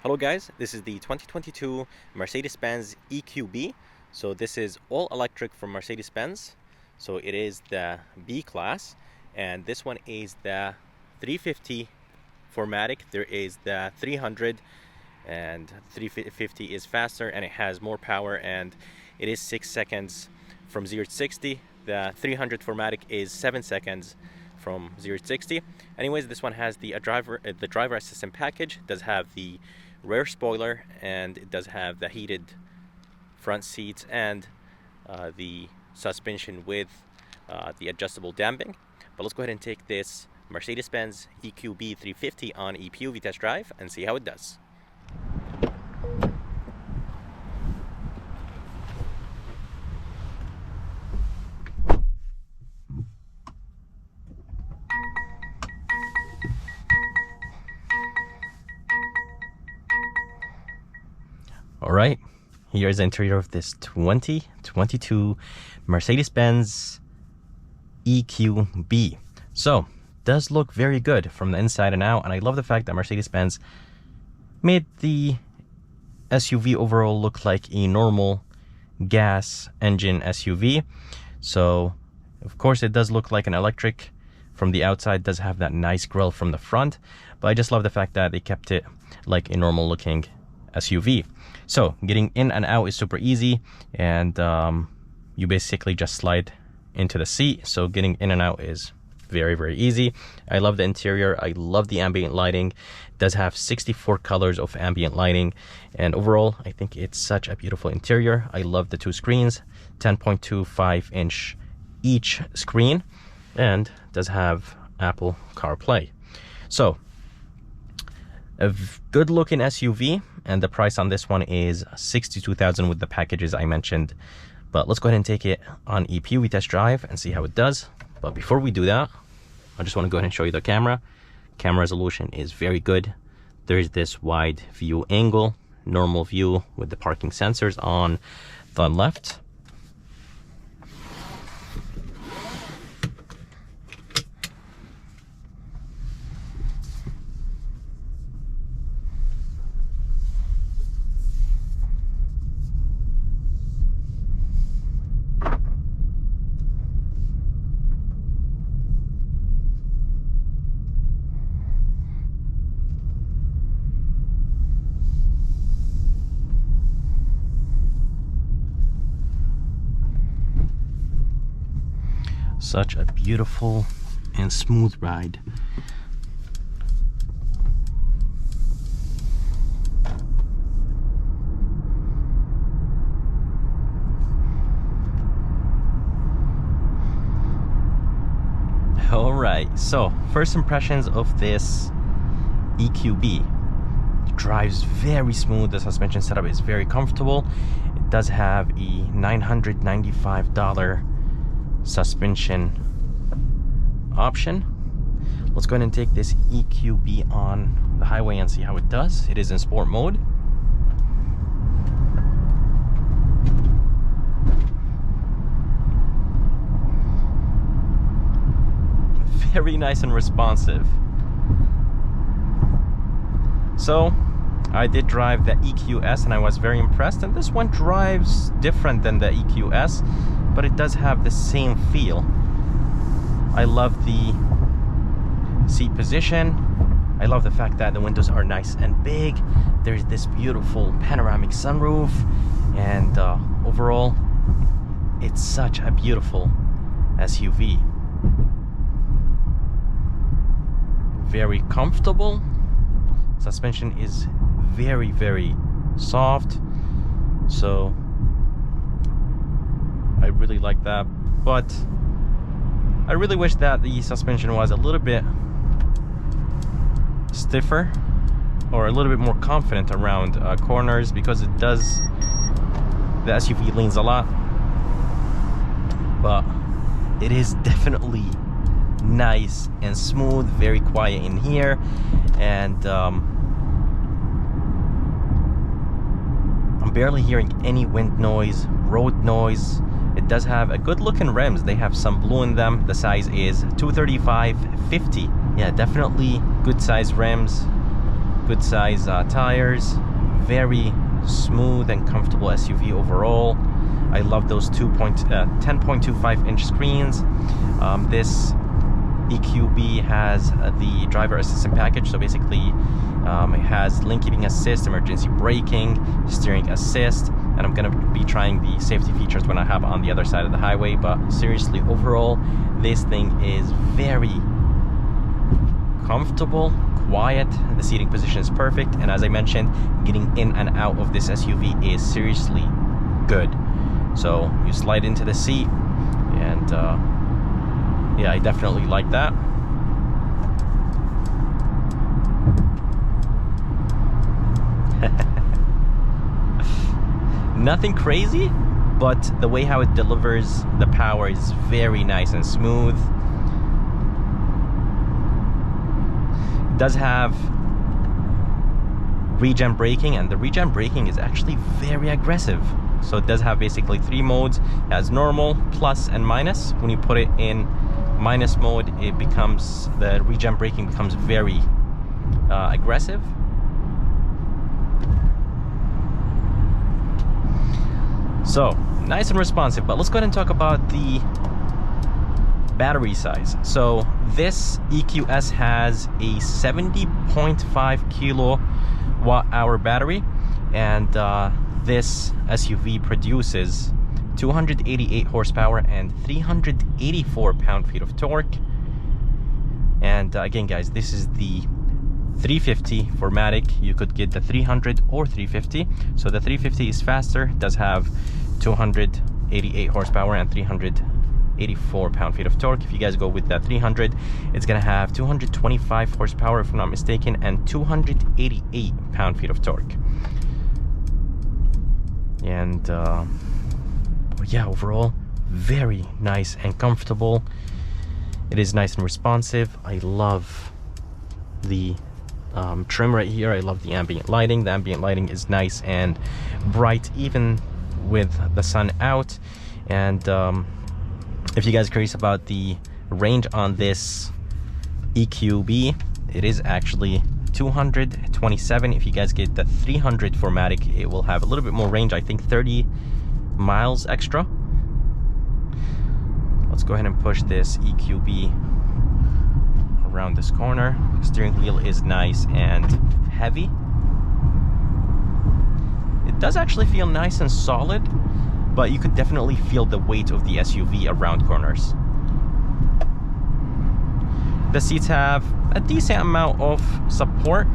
Hello guys, this is the 2022 Mercedes-Benz EQB. So this is all electric from Mercedes-Benz. So it is the B class, and this one is the 350 4MATIC. There is the 300, and 350 is faster and it has more power, and it is 6 seconds from 0 to 60. The 300 4MATIC is 7 seconds from 0 to 60. Anyways, this one has the driver assistant package. It does have the rear spoiler, and it does have the heated front seats and the suspension with the adjustable damping. But let's go ahead and take this Mercedes-Benz EQB 350 on a POV test drive and see how it does. All right, here's the interior of this 2022 Mercedes-Benz EQB. So, does look very good from the inside and out, and I love the fact that Mercedes-Benz made the SUV overall look like a normal gas engine SUV. So, of course, it does look like an electric from the outside. It does have that nice grille from the front, but I just love the fact that they kept it like a normal looking SUV. So getting in and out is super easy, and you basically just slide into the seat. So getting in and out is very easy. I love the interior. I love the ambient lighting. It does have 64 colors of ambient lighting, and overall I think it's such a beautiful interior. I love the two screens, 10.25 inch each screen, and does have Apple CarPlay. So a good looking SUV, and the price on this one is $62,000 with the packages I mentioned. But let's go ahead and take it on a POV test drive and see how it does. But before we do that, I just want to go ahead and show you the camera. Camera resolution is very good. There's this wide view angle, normal view with the parking sensors on the left. Such a beautiful and smooth ride. All right, so first impressions of this EQB. It drives very smooth. The suspension setup is very comfortable. It does have a $995 suspension option. Let's go ahead and take this EQB on the highway and see how it does. It is in sport mode. Very nice and responsive. So I did drive the EQS and I was very impressed, and this one drives different than the EQS, but it does have the same feel. I love the seat position. I love the fact that the windows are nice and big. There's this beautiful panoramic sunroof, and overall it's such a beautiful SUV. Very comfortable. Suspension is very soft, so I really like that. But I really wish that the suspension was a little bit stiffer or a little bit more confident around corners, because it does, the SUV leans a lot, but it is definitely nice and smooth, very quiet in here, and I'm barely hearing any wind noise, road noise. It does have a good looking rims. They have some blue in them. The size is 235/50. Yeah, definitely good size rims, good size tires, very smooth and comfortable SUV overall. I love those 10.25 inch screens. This EQB has the driver assistant package, so basically it has lane keeping assist, emergency braking, steering assist, and I'm gonna be trying the safety features when I have on the other side of the highway. But seriously, overall, this thing is very comfortable, quiet, the seating position is perfect, and as I mentioned, getting in and out of this SUV is seriously good. So you slide into the seat, and yeah, I definitely like that. Nothing crazy, but the way how it delivers the power is very nice and smooth. It does have regen braking, and the regen braking is actually very aggressive. So it does have basically 3 modes. It has normal, plus, and minus. When you put it in minus mode, it becomes, the regen braking becomes very aggressive. So nice and responsive. But let's go ahead and talk about the battery size. So this EQS has a 70.5 kilowatt hour battery, and this SUV produces 288 horsepower and 384 pound-feet of torque. And again, guys, this is the 350 4MATIC. You could get the 300 or 350. So the 350 is faster, does have 288 horsepower and 384 pound-feet of torque. If you guys go with that 300, it's gonna have 225 horsepower, if I'm not mistaken, and 288 pound-feet of torque. And yeah, overall, very nice and comfortable. It is nice and responsive. I love the trim right here. I love the ambient lighting. The ambient lighting is nice and bright, even with the sun out. And if you guys are curious about the range on this EQB, it is actually 227. If you guys get the 300 4MATIC, it will have a little bit more range, I think 30 miles extra. Let's go ahead and push this EQB around this corner. The steering wheel is nice and heavy. It does actually feel nice and solid, but you could definitely feel the weight of the SUV around corners. The seats have a decent amount of support,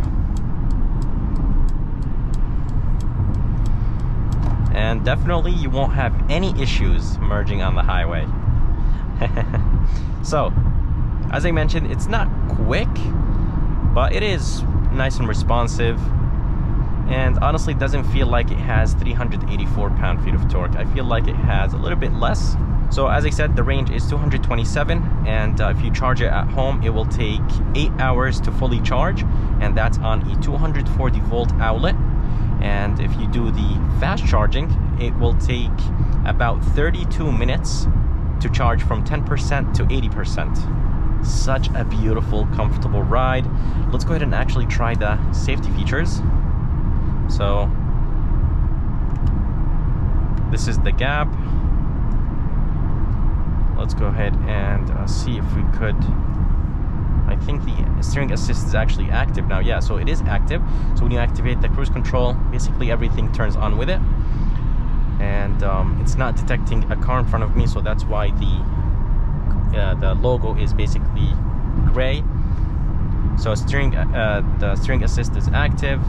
and definitely you won't have any issues merging on the highway. So, as I mentioned, it's not quick, but it is nice and responsive, and honestly doesn't feel like it has 384 pound-feet of torque. I feel like it has a little bit less. So as I said, the range is 227, and if you charge it at home, it will take 8 hours to fully charge, and that's on a 240 volt outlet. And if you do the fast charging, it will take about 32 minutes to charge from 10% to 80%. Such a beautiful, comfortable ride. Let's go ahead and actually try the safety features. So this is the gap. Let's go ahead and see if we could. I think the steering assist is actually active now. Yeah, so it is active. So when you activate the cruise control, basically everything turns on with it. And it's not detecting a car in front of me, so that's why the logo is basically gray. So the steering assist is active.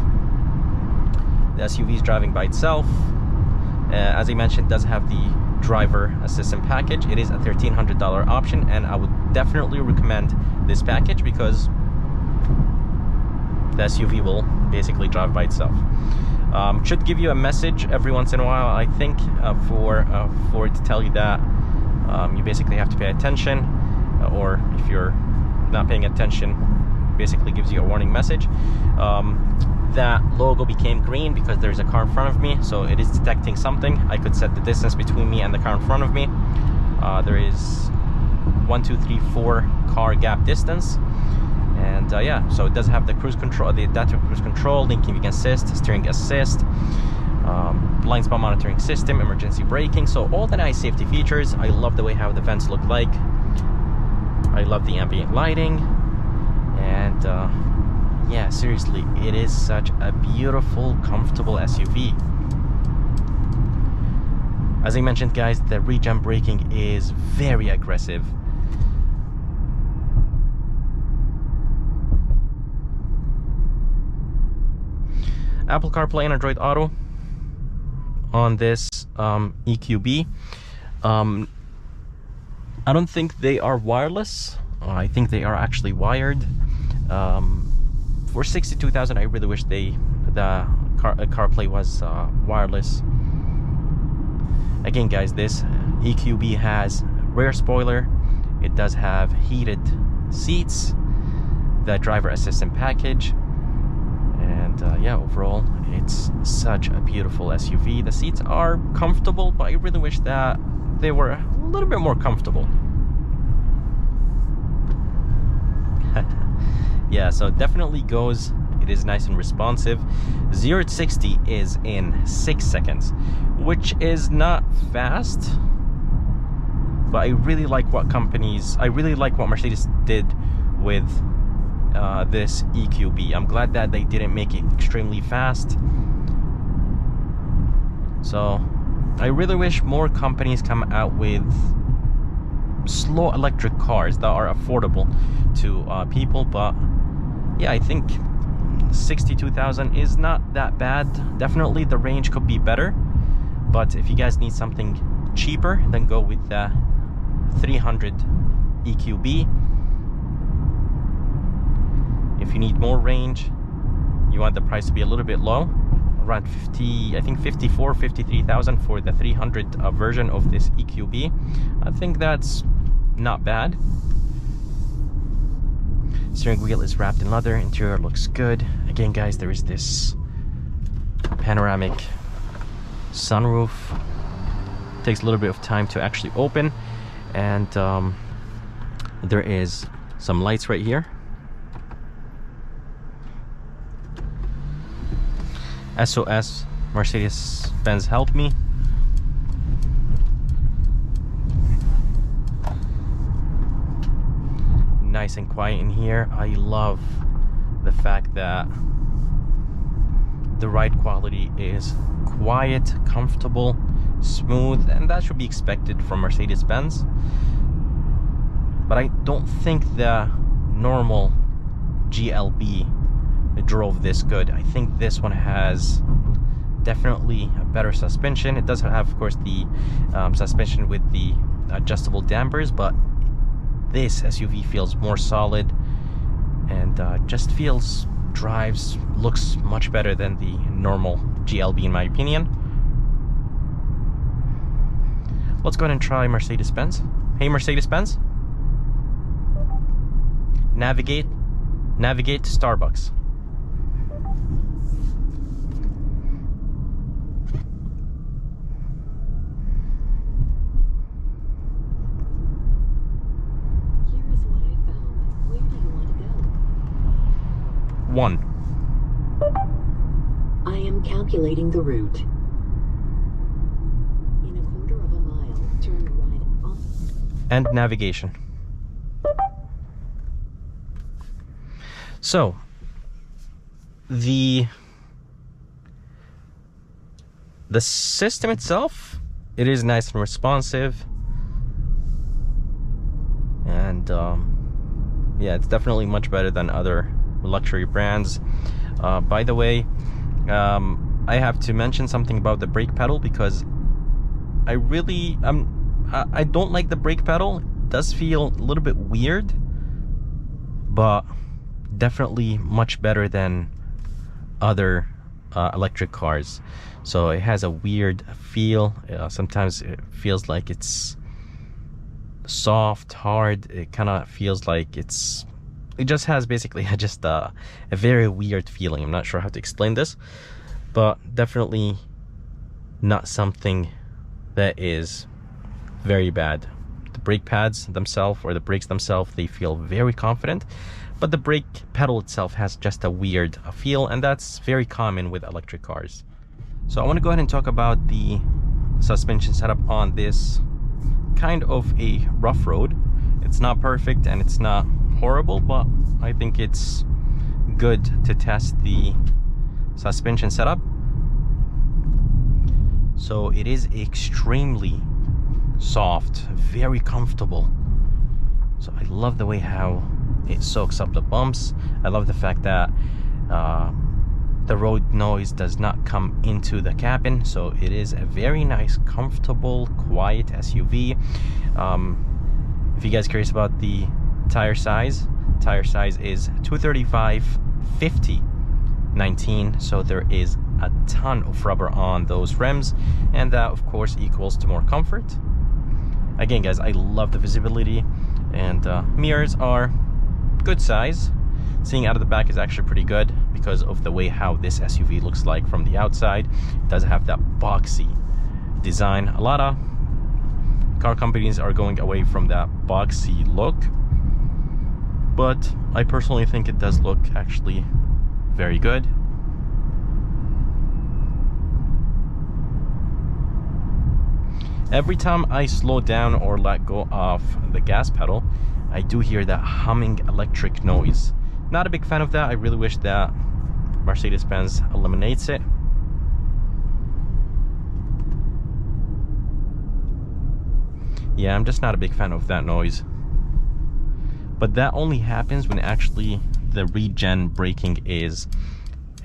The SUV is driving by itself. As I mentioned, it does have the driver assistant package. It is a $1,300 option, and I would definitely recommend this package because the SUV will basically drive by itself. Should give you a message every once in a while, I think, for it to tell you that you basically have to pay attention, or if you're not paying attention, basically gives you a warning message. That logo became green because there's a car in front of me, so it is detecting something. I could set the distance between me and the car in front of me. There is 1, 2, 3, 4 car gap distance. And yeah, so it does have the cruise control, the adaptive cruise control, linking assist, steering assist, blind spot monitoring system, emergency braking. So all the nice safety features. I love the way how the vents look like. I love the ambient lighting. And yeah, seriously, it is such a beautiful, comfortable SUV. As I mentioned, guys, the regen braking is very aggressive. Apple CarPlay and Android Auto on this EQB. I don't think they are wireless. I think they are actually wired. For 62,000, I really wish the CarPlay was wireless. Again, guys, this EQB has rear spoiler. It does have heated seats, the driver assistant package. And yeah, overall, it's such a beautiful SUV. The seats are comfortable, but I really wish that they were a little bit more comfortable. Yeah, so it definitely goes. It is nice and responsive. 0 to 60 is in 6 seconds, which is not fast. But I really like what Mercedes did with this EQB. I'm glad that they didn't make it extremely fast. So I really wish more companies come out with slow electric cars that are affordable to people. But yeah, I think 62,000 is not that bad. Definitely the range could be better, but if you guys need something cheaper, then go with the 300 EQB. If you need more range, you want the price to be a little bit low, around 50, I think 54, 53,000 for the 300 version of this EQB. I think that's not bad. Steering wheel is wrapped in leather. Interior looks good. Again, guys, there is this panoramic sunroof. Takes a little bit of time to actually open, and there is some lights right here. SOS, Mercedes-Benz help me. Nice and quiet in here. I love the fact that the ride quality is quiet, comfortable, smooth, and that should be expected from Mercedes-Benz. But I don't think the normal GLB drove this good. I think this one has definitely a better suspension. It does have, of course, the suspension with the adjustable dampers, but this SUV feels more solid and just looks much better than the normal GLB in my opinion. Let's go ahead and try Mercedes-Benz. Hey, Mercedes-Benz, navigate to Starbucks. One. I am calculating the route. In a quarter of a mile, turn right off. And navigation. So, the system itself, it is nice and responsive. And yeah, it's definitely much better than other luxury brands. By the way, I have to mention something about the brake pedal, because I don't like the brake pedal. It does feel a little bit weird, but definitely much better than other electric cars. So it has a weird feel. Sometimes it feels like it's soft, hard. It kind of feels like it just has basically just a very weird feeling. I'm not sure how to explain this, but definitely not something that is very bad. The brake pads themselves, or the brakes themselves, they feel very confident. but the brake pedal itself has just a weird feel, and that's very common with electric cars. So I want to go ahead and talk about the suspension setup on this kind of a rough road. It's not perfect and it's not horrible, but I think it's good to test the suspension setup. So it is extremely soft, very comfortable. So I love the way how it soaks up the bumps. I love the fact that the road noise does not come into the cabin, so it is a very nice, comfortable, quiet SUV. If you guys are curious about the tire size is 235/50/19, so there is a ton of rubber on those rims, and that of course equals to more comfort. Again guys, I love the visibility, and mirrors are good size. Seeing out of the back is actually pretty good because of the way how this SUV looks like from the outside. It does have that boxy design. A lot of car companies are going away from that boxy look, but I personally think it does look actually very good. Every time I slow down or let go of the gas pedal, I do hear that humming electric noise. Not a big fan of that. I really wish that Mercedes-Benz eliminates it. Yeah, I'm just not a big fan of that noise. But that only happens when actually the regen braking is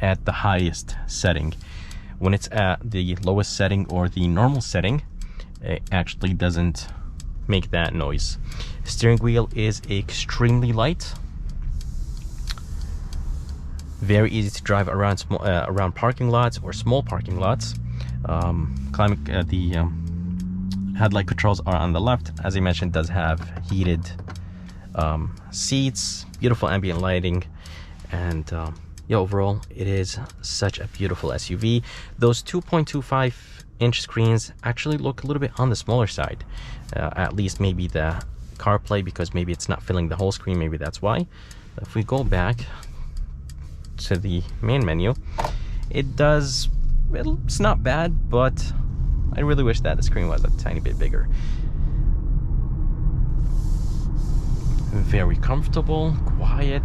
at the highest setting. When it's at the lowest setting or the normal setting, it actually doesn't make that noise. Steering wheel is extremely light. Very easy to drive around around parking lots or small parking lots. The headlight controls are on the left. As I mentioned, it does have heated seats, beautiful ambient lighting, and yeah, overall it is such a beautiful SUV. Those 2.25-inch screens actually look a little bit on the smaller side, at least maybe the CarPlay, because maybe it's not filling the whole screen, maybe that's why. If we go back to the main menu, it's not bad, but I really wish that the screen was a tiny bit bigger. Very comfortable, quiet.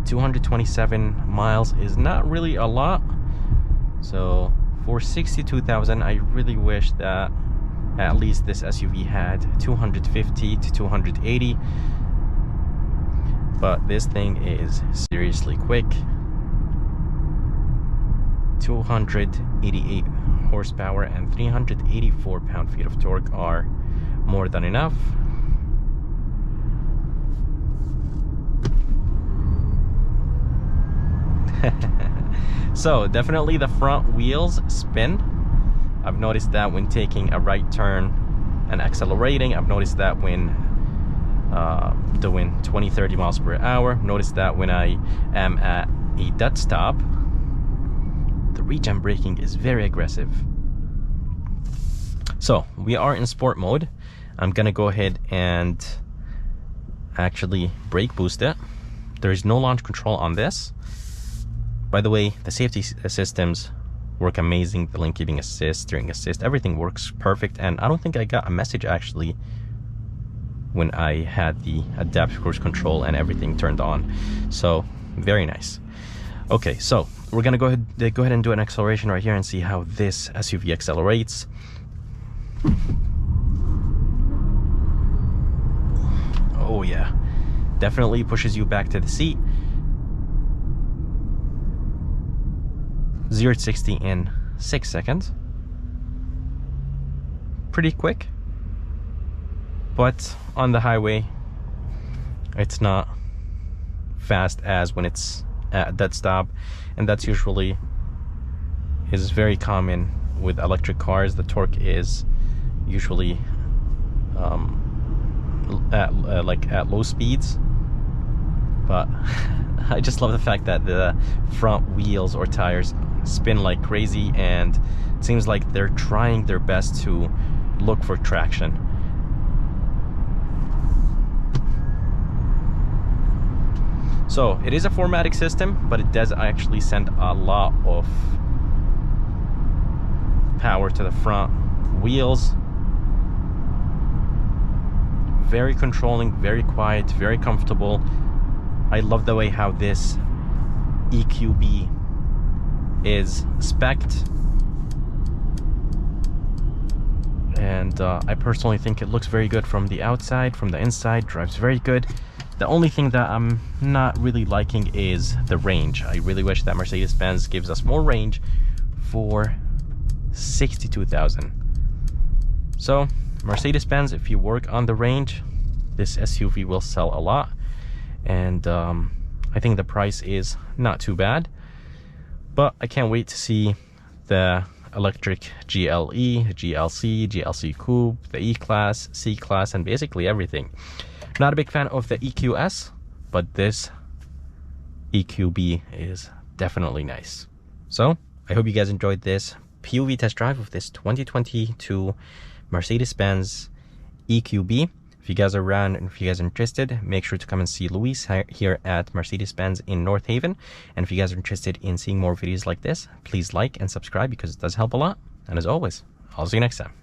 227 miles is not really a lot, so for 62,000 I really wish that at least this SUV had 250 to 280, but this thing is seriously quick. 288 horsepower and 384 pound-feet of torque are more than enough. So definitely the front wheels spin. I've noticed that when taking a right turn and accelerating. I've noticed that when doing 20-30 miles per hour. Noticed that when I am at a dead stop, the regen braking is very aggressive. So we are in sport mode. I'm gonna go ahead and actually brake boost it. There is no launch control on this. By the way, the safety systems work amazing. The lane keeping assist, steering assist, everything works perfect, and I don't think I got a message actually when I had the adaptive cruise control and everything turned on. So very nice. Okay, so we're gonna go ahead and do an acceleration right here and see how this SUV accelerates. Oh yeah, definitely pushes you back to the seat. 0 to 60 in 6 seconds. Pretty quick, but on the highway it's not fast as when it's at a dead stop, and that's usually is very common with electric cars. The torque is usually at low speeds, but I just love the fact that the front wheels or tires spin like crazy, and it seems like they're trying their best to look for traction. So it is a 4MATIC system, but it does actually send a lot of power to the front wheels. Very controlling, very quiet, very comfortable. I love the way how this EQB is spec'd, and I personally think it looks very good from the outside. From the inside, drives very good. The only thing that I'm not really liking is the range. I really wish that Mercedes-Benz gives us more range for 62,000. So Mercedes-Benz, if you work on the range, this SUV will sell a lot. And I think the price is not too bad, but I can't wait to see the electric GLE, GLC, GLC Coupe, the E-Class, C-Class, and basically everything. Not a big fan of the EQS, but this EQB is definitely nice. So I hope you guys enjoyed this POV test drive of this 2022 Mercedes-Benz EQB. If you guys are around and if you guys are interested, make sure to come and see Luis here at Mercedes-Benz in North Haven. And if you guys are interested in seeing more videos like this, please like and subscribe because it does help a lot. And as always, I'll see you next time.